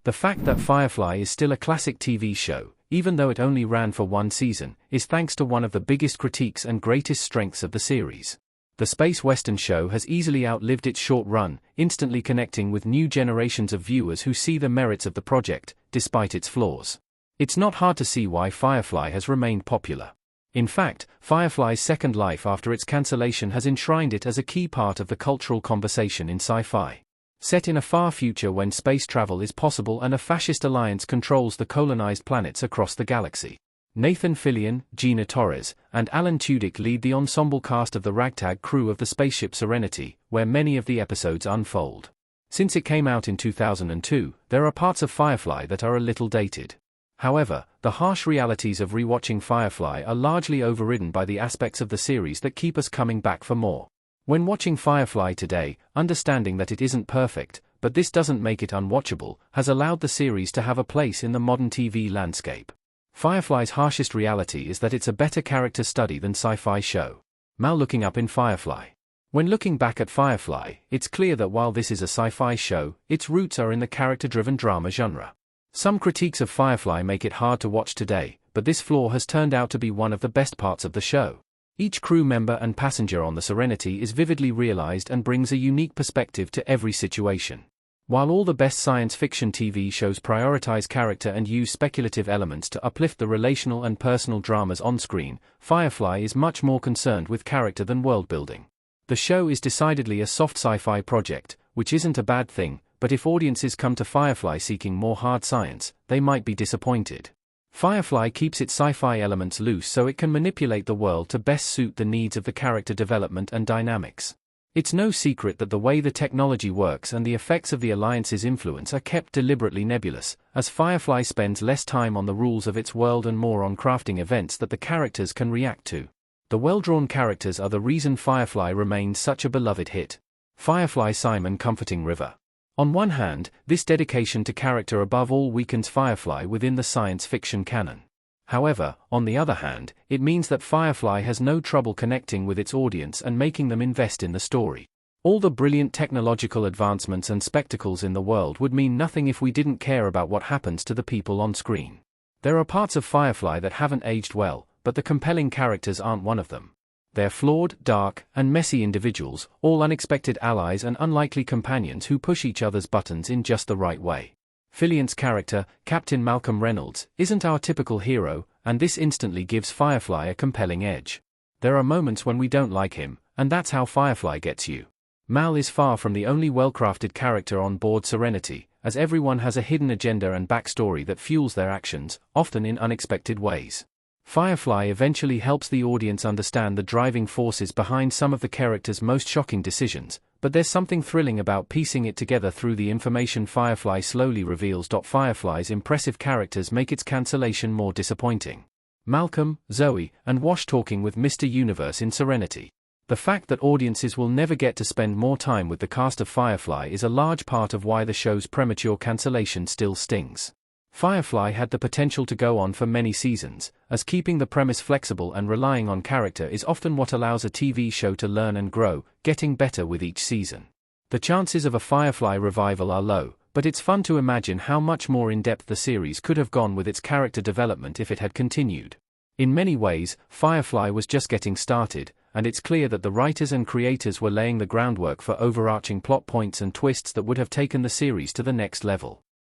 The fact that Firefly is still a classic TV show, even though it only ran for one season, is thanks to one of the biggest critiques and greatest strengths of the series. The space western show has easily outlived its short run, instantly connecting with new generations of viewers who see the merits of the project, despite its flaws. It's not hard to see why Firefly has remained popular. In fact, Firefly's second life after its cancellation has enshrined it as a key part of the cultural conversation in sci-fi. Set in a far future when space travel is possible and a fascist alliance controls the colonized planets across the galaxy. Nathan Fillion, Gina Torres, and Alan Tudyk lead the ensemble cast of the ragtag crew of the spaceship Serenity, where many of the episodes unfold. Since it came out in 2002, there are parts of Firefly that are a little dated. However, the harsh realities of rewatching Firefly are largely overridden by the aspects of the series that keep us coming back for more. When watching Firefly today, understanding that it isn't perfect, but this doesn't make it unwatchable, has allowed the series to have a place in the modern TV landscape. Firefly's harshest reality is that it's a better character study than sci-fi show. Mal looking up in Firefly. When looking back at Firefly, it's clear that while this is a sci-fi show, its roots are in the character-driven drama genre. Some critiques of Firefly make it hard to watch today, but this flaw has turned out to be one of the best parts of the show. Each crew member and passenger on the Serenity is vividly realized and brings a unique perspective to every situation. While all the best science fiction TV shows prioritize character and use speculative elements to uplift the relational and personal dramas on screen, Firefly is much more concerned with character than world-building. The show is decidedly a soft sci-fi project, which isn't a bad thing, but if audiences come to Firefly seeking more hard science, they might be disappointed. Firefly keeps its sci-fi elements loose so it can manipulate the world to best suit the needs of the character development and dynamics. It's no secret that the way the technology works and the effects of the Alliance's influence are kept deliberately nebulous, as Firefly spends less time on the rules of its world and more on crafting events that the characters can react to. The well-drawn characters are the reason Firefly remains such a beloved hit. Firefly Simon comforting River. On one hand, this dedication to character above all weakens Firefly within the science fiction canon. However, on the other hand, it means that Firefly has no trouble connecting with its audience and making them invest in the story. All the brilliant technological advancements and spectacles in the world would mean nothing if we didn't care about what happens to the people on screen. There are parts of Firefly that haven't aged well, but the compelling characters aren't one of them. They're flawed, dark, and messy individuals, all unexpected allies and unlikely companions who push each other's buttons in just the right way. Fillion's character, Captain Malcolm Reynolds, isn't our typical hero, and this instantly gives Firefly a compelling edge. There are moments when we don't like him, and that's how Firefly gets you. Mal is far from the only well-crafted character on board Serenity, as everyone has a hidden agenda and backstory that fuels their actions, often in unexpected ways. Firefly eventually helps the audience understand the driving forces behind some of the characters' most shocking decisions, but there's something thrilling about piecing it together through the information Firefly slowly reveals. Firefly's impressive characters make its cancellation more disappointing. Malcolm, Zoe, and Wash talking with Mr. Universe in Serenity. The fact that audiences will never get to spend more time with the cast of Firefly is a large part of why the show's premature cancellation still stings. Firefly had the potential to go on for many seasons, as keeping the premise flexible and relying on character is often what allows a TV show to learn and grow, getting better with each season. The chances of a Firefly revival are low, but it's fun to imagine how much more in-depth the series could have gone with its character development if it had continued. In many ways, Firefly was just getting started, and it's clear that the writers and creators were laying the groundwork for overarching plot points and twists that would have taken the series to the next level.